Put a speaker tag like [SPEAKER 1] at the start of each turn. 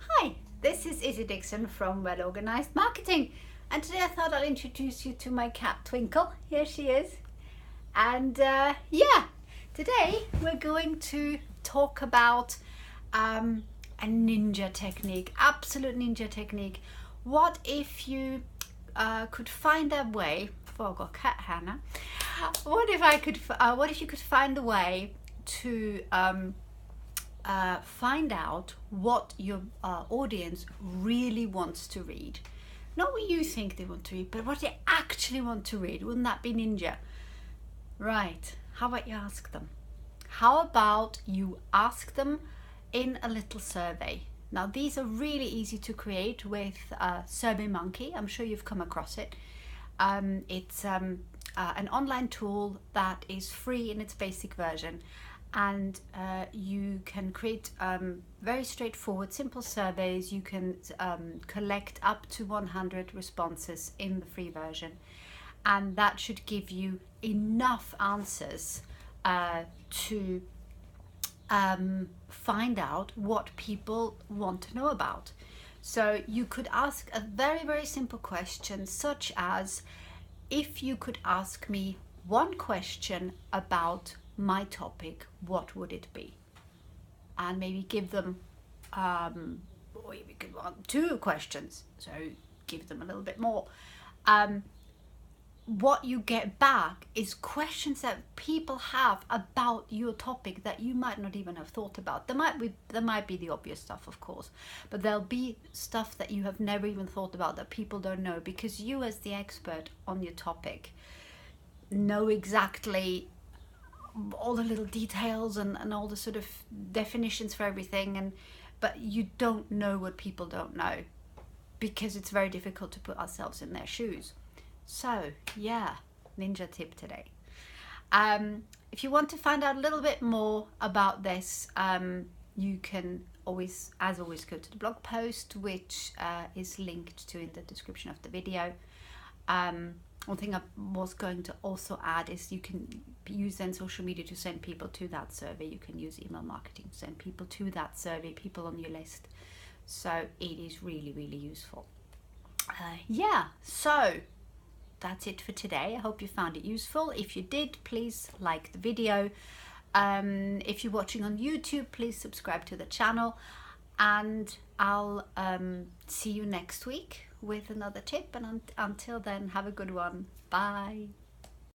[SPEAKER 1] Hi, this is Izzy Dixon from Well Organized Marketing, and today I thought I'll introduce you to my cat Twinkle. Here she is. And today we're going to talk about a ninja technique, absolute ninja technique. What if you could find a way? Oh, I've got cat Hannah. What if you could find a way to find out what your audience really wants to read? Not what you think they want to read, but what they actually want to read. Wouldn't that be ninja? Right. How about you ask them? How about you ask them in a little survey? Now, these are really easy to create with SurveyMonkey. I'm sure you've come across it. It's an online tool that is free in its basic version, and you can create very straightforward, simple surveys. You can collect up to 100 responses in the free version, and that should give you enough answers to find out what people want to know about. So you could ask a very, very simple question, such as, if you could ask me one question about my topic, what would it be? And maybe give them, or you could want 2 questions, so give them a little bit more. What you get back is questions that people have about your topic that you might not even have thought about. There might be the obvious stuff, of course, but there'll be stuff that you have never even thought about that people don't know, because you, as the expert on your topic, know exactly all the little details and all the sort of definitions for everything, but you don't know what people don't know, because it's very difficult to put ourselves in their shoes. So yeah, ninja tip today. If you want to find out a little bit more about this, you can always, as always, go to the blog post, which is linked to in the description of the video. One thing I was going to also add is you can use then social media to send people to that survey. You can use email marketing to send people to that survey, people on your list. So it is really, really useful. So that's it for today. I hope you found it useful. If you did, please like the video. If you're watching on YouTube, please subscribe to the channel, and I'll see you next week with another tip, and until then, have a good one. Bye.